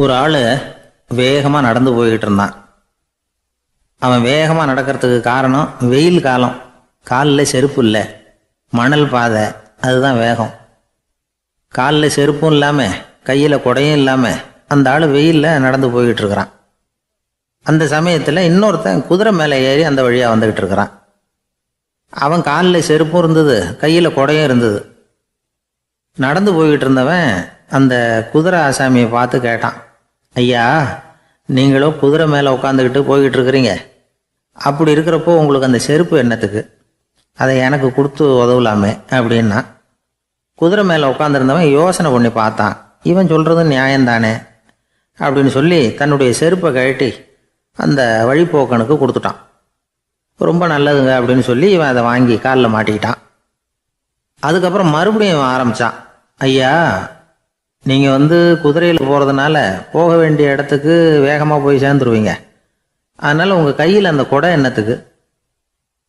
ஒரு ஆள் வேகமாக நடந்து போய்கிட்டு இருந்தான். அவன் வேகமாக நடக்கிறதுக்கு காரணம் வெயில் காலம், காலில் செருப்பு இல்லை, மணல் பாதை, அதுதான் வேகம். காலில் செருப்பும் இல்லாமல் கையில் குடையும் இல்லாமல் அந்த ஆள் வெயிலில் நடந்து போய்கிட்டு இருக்கிறான். அந்த சமயத்தில் இன்னொருத்தன் குதிரை மேலே ஏறி அந்த வழியாக வந்துக்கிட்டு இருக்கிறான். அவன் காலில் செருப்பும் இருந்தது, கையில் குடையும் இருந்தது. நடந்து போய்கிட்டு இருந்தவன் அந்த குதிரை ஆசாமியை பார்த்து கேட்டான், ஐயா, நீங்களும் குதிரை மேலே உட்காந்துக்கிட்டு போய்கிட்டு இருக்கிறீங்க, அப்படி இருக்கிறப்போ உங்களுக்கு அந்த செருப்பு என்னத்துக்கு? அதை எனக்கு கொடுத்து உதவலாமே அப்படின்னா. குதிரை மேலே உட்காந்துருந்தவன் யோசனை பண்ணி பார்த்தான். இவன் சொல்கிறது நியாயம்தானே அப்படின்னு சொல்லி தன்னுடைய செருப்பை கழட்டி அந்த வழிப்போக்கனுக்கு கொடுத்துட்டான். ரொம்ப நல்லதுங்க அப்படின்னு சொல்லி இவன் அதை வாங்கி காலில் மாட்டிக்கிட்டான். அதுக்கப்புறம் மறுபடியும் இவன் ஆரம்பித்தான், ஐயா, நீங்கள் குதிரையில் போகிறதுனால போக வேண்டிய இடத்துக்கு வேகமாக போய் சேர்ந்துருவீங்க, அதனால் உங்கள் கையில் அந்த குடை என்னத்துக்கு?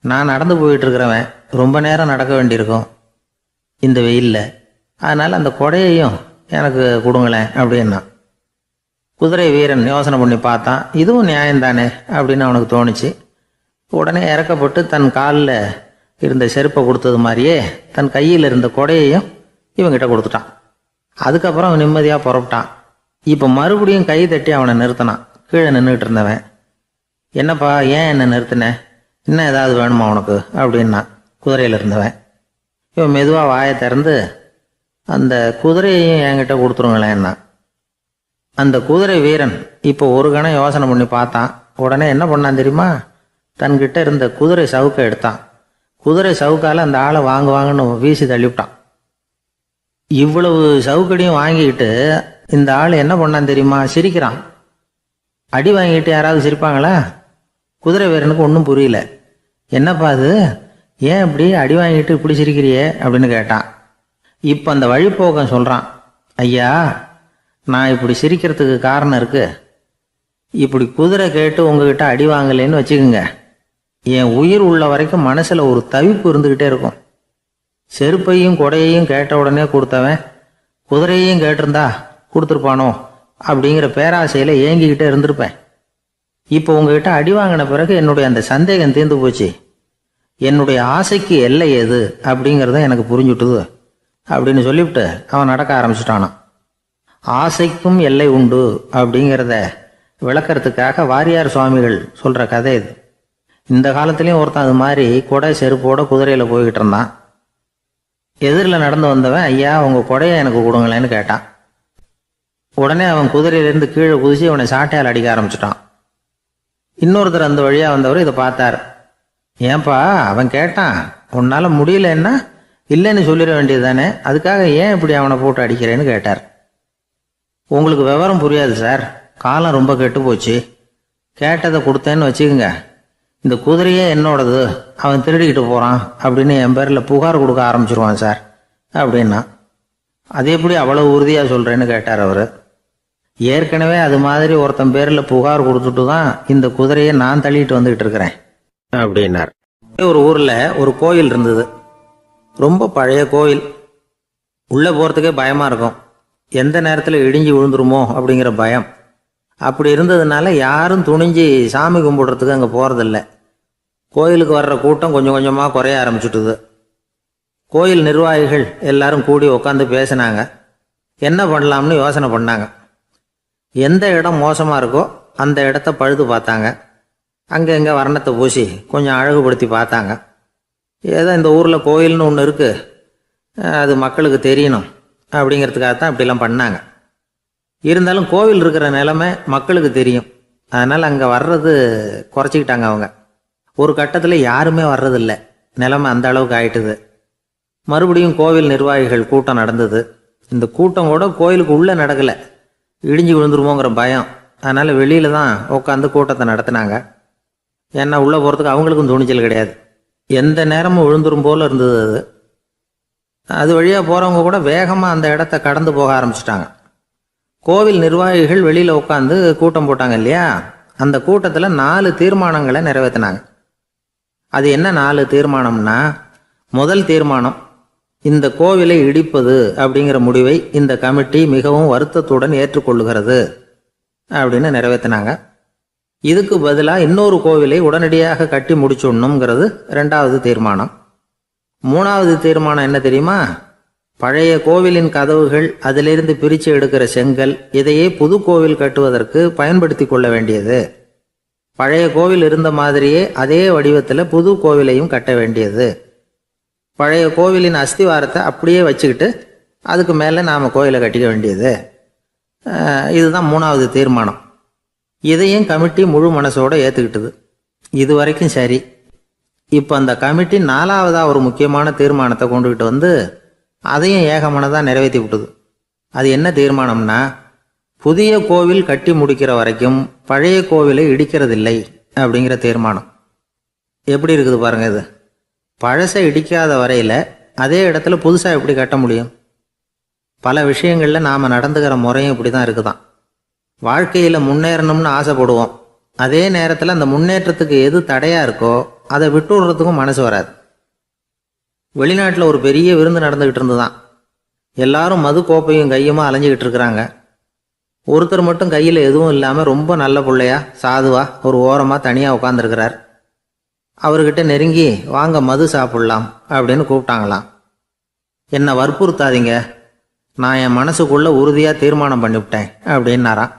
நான் நடந்து போயிட்டுருக்கிறவன், ரொம்ப நேரம் நடக்க வேண்டியிருக்கும் இந்த வெயிலில், அதனால் அந்த குடையையும் எனக்கு கொடுங்களேன் அப்படின்னா. குதிரை வீரன் யோசனை பண்ணி பார்த்தான், இதுவும் நியாயம்தானே அப்படின்னு அவனுக்கு தோணுச்சு. உடனே இறக்கப்பட்டு தன் காலில் இருந்த செருப்பை கொடுத்தது மாதிரியே தன் கையில் இருந்த குடையையும் இவங்கிட்ட கொடுத்துட்டான். அதுக்கப்புறம் அவன் நிம்மதியாக புறப்பட்டான். இப்போ மறுபடியும் கை தட்டி அவனை நிறுத்தினான். கீழே நின்றுட்டு இருந்தவன், என்னப்பா, ஏன் என்ன நிறுத்தின? இன்னும் ஏதாவது வேணுமா உனக்கு அப்படின்னா குதிரையில் இருந்தவன். இவன் மெதுவாக வாயை திறந்து அந்த குதிரையையும் என்கிட்ட கொடுத்துருங்களேன்னா. அந்த குதிரை வீரன் இப்போ ஒரு கணம் யோசனை பண்ணி பார்த்தான். உடனே என்ன பண்ணான் தெரியுமா? தன்கிட்ட இருந்த குதிரை சவுக்கை எடுத்தான். குதிரை சவுக்கால் அந்த ஆளை வாங்குவாங்கன்னு வீசி தள்ளிவிட்டான். இவ்வளவு சவுக்கடியும் வாங்கிக்கிட்டு இந்த ஆள் என்ன பண்ணான் தெரியுமா? சிரிக்கிறான். அடி வாங்கிட்டு யாராவது சிரிப்பாங்களா? குதிரை வீரனுக்கு ஒன்றும் புரியல. என்னப்பா அது, ஏன் இப்படி அடி வாங்கிட்டு இப்படி சிரிக்கிறியே அப்படின்னு கேட்டான். இப்போ அந்த வழிப்போக்கன் சொல்கிறான், ஐயா, நான் இப்படி சிரிக்கிறதுக்கு காரணம் இருக்கு. இப்படி குதிரை கேட்டு உங்ககிட்ட அடி வாங்கலைன்னு வச்சுக்கோங்க, என் உயிர் உள்ள வரைக்கும் மனசில் ஒரு தவிப்பு இருந்துக்கிட்டே இருக்கும். செருப்பையும் கொடையையும் கேட்ட உடனே கொடுத்தவன் குதிரையையும் கேட்டிருந்தா கொடுத்துருப்பானோ அப்படிங்கிற பேராசையில் ஏங்கிக்கிட்டே இருந்திருப்பேன். இப்போ உங்ககிட்ட அடி வாங்கின பிறகு என்னுடைய அந்த சந்தேகம் தீர்ந்து போச்சு. என்னுடைய ஆசைக்கு எல்லை எது அப்படிங்கிறத எனக்கு புரிஞ்சுட்டுது அப்படின்னு சொல்லிவிட்டு அவன் நடக்க ஆரம்பிச்சிட்டானான். ஆசைக்கும் எல்லை உண்டு அப்படிங்கிறத விளக்கறதுக்காக வாரியார் சுவாமிகள் சொல்கிற கதை இது. இந்த காலத்துலேயும் ஒருத்தன் அது மாதிரி கொடை செருப்போட குதிரையில் போய்கிட்டு இருந்தான். எதிரில் நடந்து வந்தவன், ஐயா, உங்கள் கொடையை எனக்கு கொடுங்களேன்னு கேட்டான். உடனே அவன் குதிரையிலேருந்து கீழே குதிச்சு அவனை சாட்டையால் அடிக்க ஆரம்பிச்சிட்டான். இன்னொருத்தர் அந்த வழியாக வந்தவர் இதை பார்த்தார். ஏன்பா, அவன் கேட்டான், உன்னால் முடியலன்னா இல்லைன்னு சொல்லிட வேண்டியது தானே, அதுக்காக ஏன் இப்படி அவனை போட்டு அடிக்கிறேன்னு கேட்டார். உங்களுக்கு விவரம் புரியாது சார், காலம் ரொம்ப கெட்டு போச்சு. கேட்டதை கொடுத்தேன்னு வச்சுக்கோங்க, இந்த குதிரையே என்னோடது, அவன் திருடிக்கிட்டு போகிறான் அப்படின்னு என் பேரில் புகார் கொடுக்க ஆரம்பிச்சிருவான் சார் அப்படின்னா. அது எப்படி அவ்வளோ உறுதியாக சொல்கிறேன்னு கேட்டார் அவர். ஏற்கனவே அது மாதிரி ஒருத்தன் பேரில் புகார் கொடுத்துட்டு தான் இந்த குதிரையை நான் தள்ளிட்டு வந்துக்கிட்டு இருக்கிறேன் அப்படின்னார். ஒரு ஊரில் ஒரு கோயில் இருந்தது, ரொம்ப பழைய கோயில். உள்ளே போகிறதுக்கே பயமாக இருக்கும், எந்த நேரத்தில் இடிஞ்சு விழுந்துருமோ அப்படிங்கிற பயம். அப்படி இருந்ததுனால யாரும் துணிஞ்சு சாமி கும்பிடுறதுக்கு அங்கே போகிறதில்ல. கோயிலுக்கு வர்ற கூட்டம் கொஞ்சம் கொஞ்சமாக குறைய ஆரம்பிச்சுட்டுது. கோயில் நிர்வாகிகள் எல்லாரும் கூடி உட்காந்து பேசினாங்க. என்ன பண்ணலாம்னு யோசனை பண்ணாங்க. எந்த இடம் மோசமாக இருக்கோ அந்த இடத்த பழுது பார்த்தாங்க. அங்கே எங்கே வர்ணத்தை பூசி கொஞ்சம் அழகுபடுத்தி பார்த்தாங்க. ஏதோ இந்த ஊரில் கோயில்னு ஒன்று இருக்குது, அது மக்களுக்கு தெரியணும் அப்படிங்கிறதுக்காகத்தான் இப்படிலாம் பண்ணாங்க. இருந்தாலும் கோவில் இருக்கிற நிலைமை மக்களுக்கு தெரியும், அதனால் அங்கே வர்றது குறைச்சிக்கிட்டாங்க அவங்க. ஒரு கட்டத்தில் யாருமே வர்றதில்லை, நிலைமை அந்த அளவுக்கு ஆயிட்டுது. மறுபடியும் கோவில் நிர்வாகிகள் கூட்டம் நடந்தது. இந்த கூட்டம் கூட கோயிலுக்கு உள்ளே நடக்கலை, இடிஞ்சு விழுந்துருமோங்கிற பயம். அதனால் வெளியில் தான் உட்காந்து கூட்டத்தை நடத்தினாங்க. ஏன்னா உள்ளே போகிறதுக்கு அவங்களுக்கும் துணிச்சல் கிடையாது, எந்த நேரமும் விழுந்துரும் போல் இருந்தது அது. அது வழியாக போகிறவங்க கூட வேகமாக அந்த இடத்த கடந்து போக ஆரம்பிச்சிட்டாங்க. கோவில் நிர்வாகிகள் வெளியில் உட்காந்து கூட்டம் போட்டாங்க இல்லையா, அந்த கூட்டத்தில் 4 தீர்மானங்களை நிறைவேற்றினாங்க. அது என்ன 4 தீர்மானம்னா, முதல் தீர்மானம், இந்த கோவிலை இடிப்பது அப்படிங்கிற முடிவை இந்த கமிட்டி மிகவும் வருத்தத்துடன் ஏற்றுக்கொள்ளுகிறது அப்படின்னு நிறைவேற்றினாங்க. இதுக்கு பதிலாக இன்னொரு கோவிலை உடனடியாக கட்டி முடிச்சுடணுங்கிறது 2வது தீர்மானம். 3வது தீர்மானம் என்ன தெரியுமா? பழைய கோவிலின் கதவுகள், அதிலிருந்து பிரித்து எடுக்கிற செங்கல், இதையே புது கோவில் கட்டுவதற்கு பயன்படுத்தி கொள்ள வேண்டியது. பழைய கோவில் இருந்த மாதிரியே அதே வடிவத்தில் புது கோவிலையும் கட்ட வேண்டியது. பழைய கோவிலின் அஸ்திவாரத்தை அப்படியே வச்சுக்கிட்டு அதுக்கு மேலே நாம் கோயிலை கட்டிக்க வேண்டியது. இதுதான் 3வது தீர்மானம். இதையும் கமிட்டி முழு மனசோடு ஏற்றுக்கிட்டது. இது வரைக்கும் சரி. இப்போ அந்த கமிட்டி 4வதாக ஒரு முக்கியமான தீர்மானத்தை கொண்டுகிட்டு வந்து அதையும் ஏகமனதாக நிறைவேற்றி விட்டுது. அது என்ன தீர்மானம்னா, புதிய கோவில் கட்டி முடிக்கிற வரைக்கும் பழைய கோவிலை இடிக்கிறதில்லை அப்படிங்கிற தீர்மானம். எப்படி இருக்குது பாருங்க இது. பழசை இடிக்காத வரையில் அதே இடத்துல புதுசாக எப்படி கட்ட முடியும்? பல விஷயங்களில் நாம் நடந்துக்கிற முறையும் இப்படி தான் இருக்குதான். வாழ்க்கையில் முன்னேறணும்னு ஆசைப்படுவோம். அதே நேரத்தில் அந்த முன்னேற்றத்துக்கு எது தடையாக இருக்கோ அதை விட்டு விடுறதுக்கும் மனசு வராது. வெளிநாட்டில் ஒரு பெரிய விருந்து நடந்துக்கிட்டு இருந்துதான். எல்லாரும் மது கோப்பையும் கையுமா அலைஞ்சிக்கிட்டு இருக்கிறாங்க. ஒருத்தர் மட்டும் கையில் எதுவும் இல்லாமல் ரொம்ப நல்ல பிள்ளையா சாதுவா ஒரு ஓரமாக தனியாக உட்காந்துருக்கிறார். அவர்கிட்ட நெருங்கி வாங்க மது சாப்பிட்லாம் அப்படின்னு கூப்பிட்டாங்களாம். என்னை வற்புறுத்தாதீங்க, நான் என் மனசுக்குள்ளே உறுதியாக தீர்மானம் பண்ணிவிட்டேன் அப்படின்னாராம்.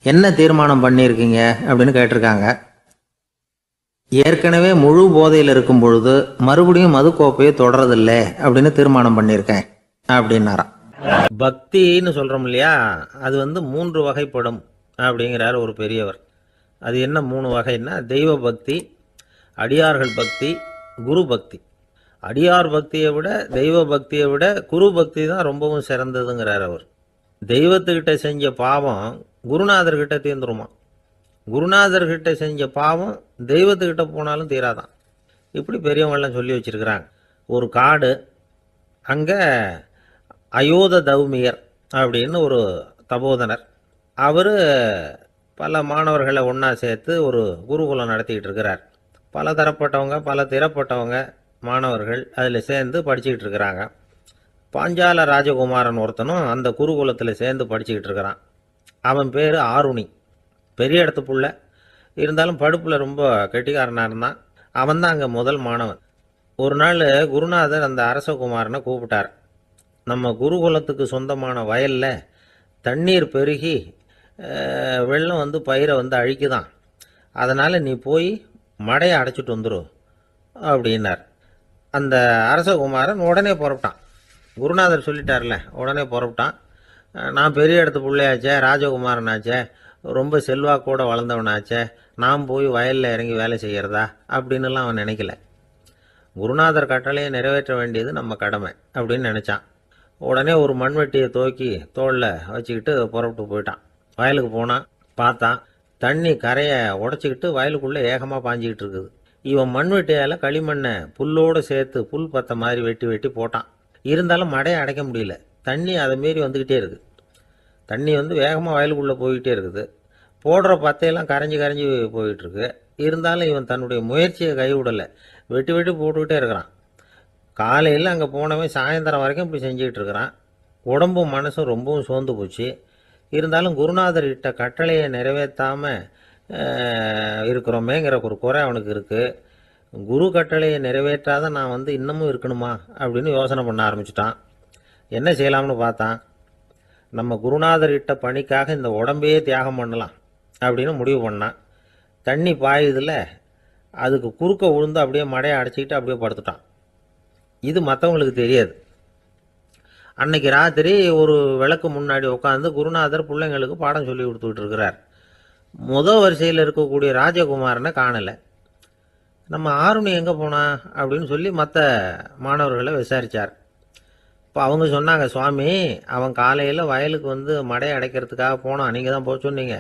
என்ன தீர்மானம் பண்ணியிருக்கீங்க அப்படின்னு கேட்டிருக்காங்க. ஏற்கனவே முழு போதையில் இருக்கும் பொழுது மறுபடியும் மது கோப்பையை தொடரதில்லை அப்படின்னு தீர்மானம் பண்ணியிருக்கேன் அப்படின்னாராம். பக்தின்னு சொல்கிறோம் இல்லையா, அது 3 வகைப்படும் அப்படிங்கிறார் ஒரு பெரியவர். அது என்ன 3 வகைன்னா, தெய்வ பக்தி, அடியார்கள் பக்தி, குரு பக்தி. அடியார் பக்தியை விட தெய்வ பக்தியை விட குரு பக்தி தான் ரொம்பவும் சிறந்ததுங்கிறார் அவர். தெய்வத்துக்கிட்ட செஞ்ச பாவம் குருநாதர்கிட்ட தீர்ந்துருமா, குருநாதர்கிட்ட செஞ்ச பாவம் தெய்வத்துக்கிட்ட போனாலும் தீராதான். இப்படி பெரியவங்களாம் சொல்லி வச்சிருக்கிறாங்க. ஒரு காடு, அங்கே அயோத தௌமியர் அப்படின்னு ஒரு தபோதனர். அவர் பல மாணவர்களை ஒன்றா சேர்த்து ஒரு குருகுலம் நடத்திக்கிட்டு இருக்கிறார். பல தரப்பட்டவங்க பல திறப்பட்டவங்க மாணவர்கள் அதில் சேர்ந்து படிச்சுக்கிட்டு இருக்கிறாங்க. பாஞ்சால ராஜகுமாரன் ஒருத்தனும் அந்த குருகுலத்தில் சேர்ந்து படிச்சுக்கிட்டு இருக்கிறான். அவன் பேர் ஆருணி. பெரிய இடத்து புள்ள, இருந்தாலும் படுப்பில் ரொம்ப கெட்டிக்காரனாக இருந்தான். அவன் தான் அங்கே முதல் மாணவன். ஒரு நாள் குருநாதர் அந்த அரசகுமாரனை கூப்பிட்டார். நம்ம குருகுலத்துக்கு சொந்தமான வயலில் தண்ணீர் பெருகி வெள்ளம் பயிரை அழிக்குதான். அதனால் நீ போய் மடையை அடைச்சிட்டு வந்துடும் அப்படின்னார். அந்த அரசகுமாரன் உடனே புறப்பட்டான். குருநாதர் சொல்லிட்டார்ல, உடனே புறப்பட்டான். நான் பெரிய இடத்து பிள்ளையாச்சே, ராஜகுமாரனாச்சே, ரொம்ப செல்வாக்கூட வளர்ந்தவனாச்சே, நான் போய் வயலில் இறங்கி வேலை செய்கிறதா அப்படின்னுலாம் அவன் நினைக்கல. குருநாதர் கட்டளையை நிறைவேற்ற வேண்டியது நம்ம கடமை அப்படின்னு நினச்சான். உடனே ஒரு மண்வெட்டியை தூக்கி தோளில் வச்சுக்கிட்டு புறப்பட்டு போயிட்டான். வயலுக்கு போனான். பார்த்தான், தண்ணி கரையை உடச்சிக்கிட்டு வயலுக்குள்ளே ஏகமாக பாஞ்சிக்கிட்டு இருக்குது. இவன் மண்வெட்டியால் களிமண்ணை புல்லோடு சேர்த்து புல் பத்த மாதிரி வெட்டி வெட்டி போட்டான். இருந்தாலும் மடையை அடைக்க முடியல. தண்ணி அதை மீறி வந்துக்கிட்டே இருக்குது. தண்ணி வேகமாக வயலுக்குள்ளே போய்கிட்டே இருக்குது. போடுற பத்தையெல்லாம் கரைஞ்சி கரைஞ்சி போயிட்டுருக்கு. இருந்தாலும் இவன் தன்னுடைய முயற்சியை கைவிடலை. வெட்டி வெட்டி போட்டுக்கிட்டே இருக்கிறான். காலையில் அங்கே போனவன் சாயந்தரம் வரைக்கும் இப்படி செஞ்சுக்கிட்டு இருக்கிறான். உடம்பும் மனசும் ரொம்பவும் சோர்ந்து போச்சு. இருந்தாலும் குருநாதர் இட்ட கட்டளையை நிறைவேற்றாமல் இருக்கிறோமேங்கிற ஒரு குறை அவனுக்கு இருக்குது. குரு கட்டளையை நிறைவேற்றாத நான் இன்னமும் இருக்கணுமா அப்படின்னு யோசனை பண்ண ஆரம்பிச்சிட்டான். என்ன செய்யலாம்னு பார்த்தான். நம்ம குருநாதர் இட்ட பணிக்காக இந்த உடம்பையே தியாகம் பண்ணலாம் அப்படின்னு முடிவு பண்ணான். தண்ணி பாயுதில் அதுக்கு குறுக்க விழுந்து அப்படியே மடையை அடைச்சிக்கிட்டு அப்படியே படுத்துட்டான். இது மற்றவங்களுக்கு தெரியாது. அன்னைக்கு ராத்திரி ஒரு விளக்கு முன்னாடி உட்காந்து குருநாதர் பிள்ளைங்களுக்கு பாடம் சொல்லி கொடுத்துக்கிட்டு இருக்கிறார். வரிசையில் இருக்கக்கூடிய ராஜகுமாரனை காணலை. நம்ம ஆருணி எங்கே போனா அப்படின்னு சொல்லி மற்ற மாணவர்களை விசாரித்தார். இப்போ அவங்க சொன்னாங்க, சுவாமி அவன் காலையில் வயலுக்கு மடையை அடைக்கிறதுக்காக போனான், நீங்கள் தான் போக சொன்னீங்க,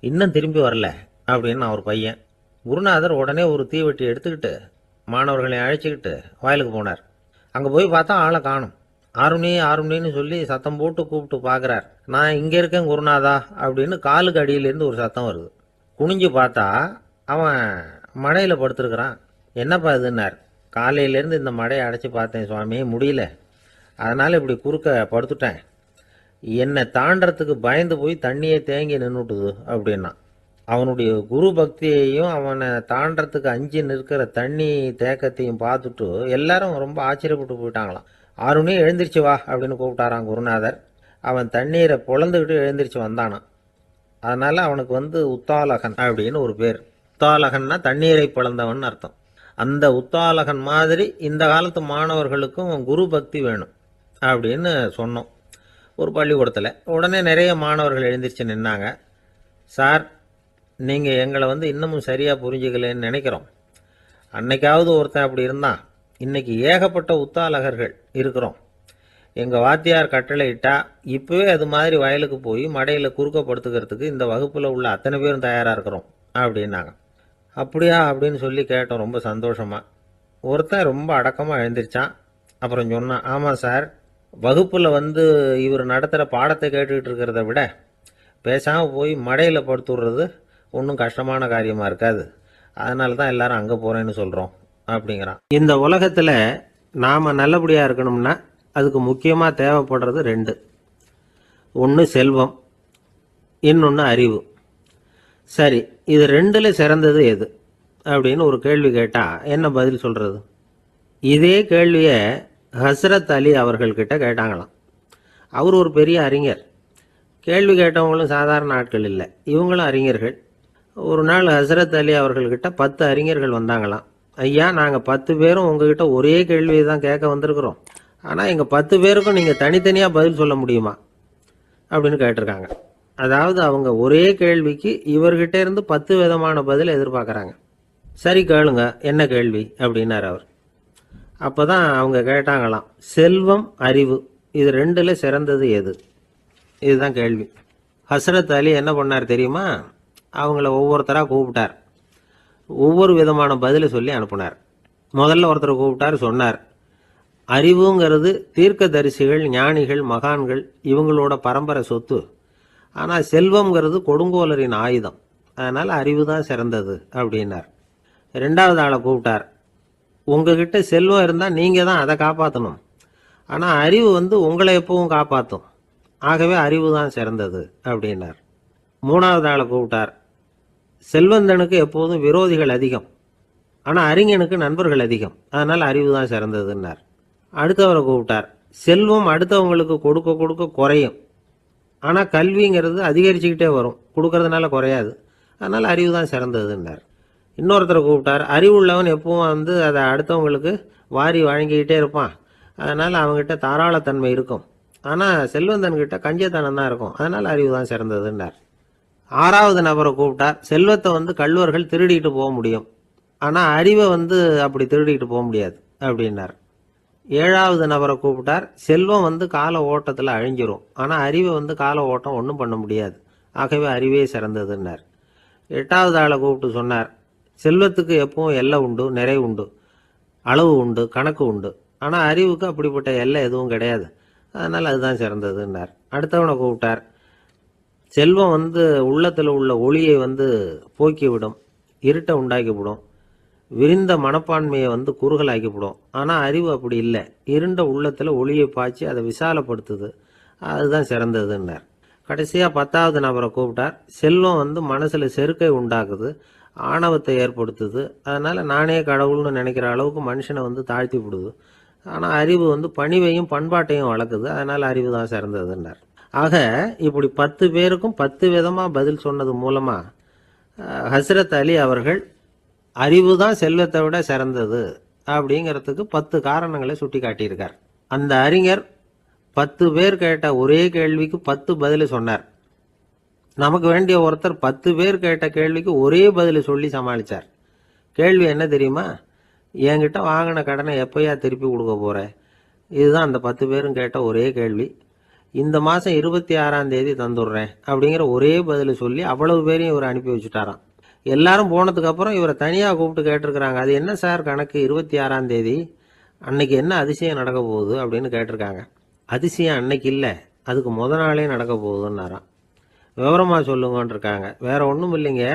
இன்னும் திரும்பி வரல அப்படின்னு அவர் பையன். குருநாதர் உடனே ஒரு தீவெட்டி எடுத்துக்கிட்டு மாணவர்களை அழைச்சிக்கிட்டு வயலுக்கு போனார். அங்கே போய் பார்த்தா ஆளை காணும். ஆருணி ஆருணின்னு சொல்லி சத்தம் போட்டு கூப்பிட்டு பார்க்குறார். நான் இங்கே இருக்கேன் குருநாதா அப்படின்னு காலுக்கு அடியிலேருந்து ஒரு சத்தம் வருது. குனிஞ்சு பார்த்தா அவன் மடையில் படுத்துருக்குறான். என்னப்பா இதுன்னார். காலையிலேருந்து இந்த மடையை அடைச்சி பார்த்தேன் சுவாமி, முடியல, அதனால் இப்படி குறுக்க படுத்துட்டேன். என்னை தாண்டறதுக்கு பயந்து போய் தண்ணியே தேங்கி நின்றுட்டுது அப்படின்னா. அவனுடைய குரு பக்தியையும் அவனை தாண்டறதுக்கு அஞ்சு நிற்கிற தண்ணி தேக்கத்தையும் பார்த்துட்டு எல்லாரும் ரொம்ப ஆச்சரியப்பட்டு போயிட்டாங்களாம். ஆறுனே எழுந்திரிச்சு வா அப்படின்னு கூப்பிட்டாரான் குருநாதர். அவன் தண்ணீரை பொழந்துக்கிட்டு எழுந்திரிச்சு வந்தானான். அதனால அவனுக்கு உத்தாலகன் அப்படின்னு ஒரு பேர். உத்தாலகன்னா தண்ணீரை பிளந்தவன் அர்த்தம். அந்த உத்தாலகன் மாதிரி இந்த காலத்து மாணவர்களுக்கும் குரு பக்தி வேணும் அப்படின்னு சொன்னோம் ஒரு பள்ளிக்கூடத்தில். உடனே நிறைய மாணவர்கள் எழுந்திரிச்சு நின்னாங்க. சார், நீங்கள் எங்களை இன்னமும் சரியாக புரிஞ்சுக்கலன்னு நினைக்கிறோம். அன்னைக்காவது ஒருத்தன் அப்படி இருந்தான், இன்னைக்கு ஏகப்பட்ட உத்தாலகர்கள் இருக்கிறோம். எங்கள் வாத்தியார் கட்டளை இட்டா இப்போவே அது மாதிரி வயலுக்கு போய் மடையில் குறுக்கப்படுத்துக்கிறதுக்கு இந்த வகுப்பில் உள்ள அத்தனை பேரும் தயாராக இருக்கிறோம் அப்படின்னாங்க. அப்படியா அப்படின்னு சொல்லி கேட்டோம் ரொம்ப சந்தோஷமாக. ஒருத்தன் ரொம்ப அடக்கமாக எழுந்திரிச்சான். அப்புறம் சொன்னான், ஆமாம் சார், வகுப்பில் இவர் நடத்துகிற பாடத்தை கேட்டுக்கிட்டு இருக்கிறத விட பேசாமல் போய் மடையில் படுத்துடுறது ஒன்றும் கஷ்டமான காரியமாக இருக்காது. அதனால தான் எல்லாரும் அங்கே போகிறேன்னு சொல்கிறோம் அப்படிங்கிறான். இந்த உலகத்தில் நாம் நல்லபடியாக இருக்கணும்னா அதுக்கு முக்கியமாக தேவைப்படுறது ரெண்டு. ஒன்று செல்வம், இன்னொன்று அறிவு. சரி, இது ரெண்டில் சிறந்தது எது அப்படின்னு ஒரு கேள்வி கேட்டால் என்ன பதில் சொல்கிறது? இதே கேள்வியை ஹஸ்ரத் அலி அவர்கள்கிட்ட கேட்டாங்களாம். அவர் ஒரு பெரிய அறிஞர். கேள்வி கேட்டவங்களும் சாதாரண ஆட்கள் இல்லை, இவங்களும் அறிஞர்கள். ஒரு நாள் ஹஸ்ரத் அலி அவர்கள்கிட்ட 10 அறிஞர்கள் வந்தாங்களாம். ஐயா, நாங்கள் 10 பேரும் உங்ககிட்ட ஒரே கேள்வியை தான் கேட்க வந்திருக்கிறோம். ஆனால் எங்கள் 10 பேருக்கும் நீங்கள் தனித்தனியாக பதில் சொல்ல முடியுமா அப்படின்னு கேட்டிருக்காங்க. அதாவது அவங்க ஒரே கேள்விக்கு இவர்கிட்ட இருந்து 10 விதமான பதில் எதிர்பார்க்குறாங்க. சரி கேளுங்க, என்ன கேள்வி அப்படின்னார் அவர். அப்போ தான் அவங்க கேட்டாங்களாம், செல்வம் அறிவு இது ரெண்டில் சிறந்தது எது? இதுதான் கேள்வி. ஹஸ்ரத் அலி என்ன பண்ணார் தெரியுமா? அவங்கள ஒவ்வொருத்தராக கூப்பிட்டார். ஒவ்வொரு விதமான பதிலை சொல்லி அனுப்புனார். முதல்ல ஒருத்தரை கூப்பிட்டார், சொன்னார், அறிவுங்கிறது தீர்க்கதரிசிகள், ஞானிகள், மகான்கள் இவங்களோட பரம்பரை சொத்து. ஆனால் செல்வம்ங்கிறது கொடுங்கோலரின் ஆயுதம். அதனால் அறிவு தான் சிறந்தது அப்படின்னார். ரெண்டாவது ஆளை கூப்பிட்டார். உங்ககிட்ட செல்வம் இருந்தால் நீங்கள் தான் அதை காப்பாற்றணும். ஆனால் அறிவு உங்களை எப்பவும் காப்பாற்றும். ஆகவே அறிவு தான் சிறந்தது அப்படின்னார். மூணாவது ஆளை கூப்பிட்டார். செல்வந்தனுக்கு எப்போதும் விரோதிகள் அதிகம், ஆனால் அறிஞனுக்கு நண்பர்கள் அதிகம். அதனால் அறிவு தான் சிறந்ததுன்னார். அடுத்தவரை கூப்பிட்டார். செல்வம் அடுத்தவங்களுக்கு கொடுக்க கொடுக்க குறையும், ஆனால் கல்விங்கிறது அதிகரிச்சுக்கிட்டே வரும், கொடுக்கறதுனால குறையாது. அதனால் அறிவு தான் சிறந்ததுன்னார். இன்னொருத்தரை கூப்பிட்டார். அறிவுள்ளவன் எப்பவும் அதை அடுத்தவங்களுக்கு வாரி வழங்கிக்கிட்டே இருப்பான். அதனால் அவங்ககிட்ட தாராளத்தன்மை இருக்கும். ஆனால் செல்வந்தன்கிட்ட கஞ்சத்தனம் தான் இருக்கும். அதனால் அறிவு தான் சிறந்ததுன்னார். ஆறாவது நபரை கூப்பிட்டார். செல்வத்தை கள்வர்கள் திருடிட்டு போக முடியும், ஆனால் அறிவை அப்படி திருடிட்டு போக முடியாது அப்படின்னார். ஏழாவது நபரை கூப்பிட்டார். செல்வம் கால ஓட்டத்தில் அழிஞ்சிரும், ஆனால் அறிவை கால ஓட்டம் ஒன்றும் பண்ண முடியாது. ஆகவே அறிவே சிறந்ததுன்னார். எட்டாவது ஆளை கூப்பிட்டு சொன்னார், செல்வத்துக்கு எப்பவும் எல்லை உண்டு, நிறை உண்டு, அளவு உண்டு, கணக்கு உண்டு. ஆனால் அறிவுக்கு அப்படிப்பட்ட எல்லை எதுவும் கிடையாது. அதனால் அதுதான் சிறந்ததுன்னார். அடுத்தவனை கூப்பிட்டார். செல்வம் உள்ளத்தில் உள்ள ஒளியை போக்கிவிடும், இருட்டை உண்டாக்கிவிடும், விரிந்த மனப்பான்மையை குறுகலாக்கிவிடும். ஆனால் அறிவு அப்படி இல்லை, இருண்ட உள்ளத்தில் ஒளியை பாய்ச்சி அதை விசாலப்படுத்துது. அதுதான் சிறந்ததுன்னார். கடைசியாக 10வது நபரை கூப்பிட்டார். செல்வம் மனசில் செருக்கை உண்டாக்குது, ஆணவத்தை ஏற்படுத்துது. அதனால் நானே கடவுள்னு நினைக்கிற அளவுக்கு மனுஷனை தாழ்த்தி விடுது. ஆனால் அறிவு பணிவையும் பண்பாட்டையும் வளர்க்குது. அதனால் அறிவு தான் சிறந்ததுன்னார். ஆக இப்படி 10 பேருக்கும் 10 விதமாக பதில் சொன்னது மூலமாக ஹஸ்ரத் அலி அவர்கள் அறிவு தான் செல்வத்தை விட சிறந்தது அப்படிங்கிறதுக்கு 10 காரணங்களை சுட்டி காட்டியிருக்கார். அந்த அறிஞர் 10 பேர் கேட்ட ஒரே கேள்விக்கு 10 பதில் சொன்னார். நமக்கு வேண்டிய ஒருத்தர் 10 பேர் கேட்ட கேள்விக்கு ஒரே பதில் சொல்லி சமாளித்தார். கேள்வி என்ன தெரியுமா? என்கிட்ட வாங்கின கடனை எப்போயா திருப்பி கொடுக்க போகிறேன்? இதுதான் அந்த 10 பேரும் கேட்ட ஒரே கேள்வி. இந்த மாதம் 26ஆம் தேதி தந்துடுறேன் அப்படிங்கிற ஒரே பதில் சொல்லி அவ்வளவு பேரையும் இவர் அனுப்பி வச்சுட்டாராம். எல்லாரும் போனதுக்கப்புறம் இவரை தனியாக கூப்பிட்டு கேட்டிருக்கிறாங்க. அது என்ன சார் கணக்கு, 26ஆம் தேதி அன்னைக்கு என்ன அதிசயம் நடக்க போகுது அப்படின்னு கேட்டிருக்காங்க. அதிசயம் அன்னைக்கு இல்லை, அதுக்கு முத நாளே நடக்க போகுதுன்னாராம். விவரமாக சொல்லுங்கன்னு இருக்காங்க. வேற ஒன்றும் இல்லைங்க,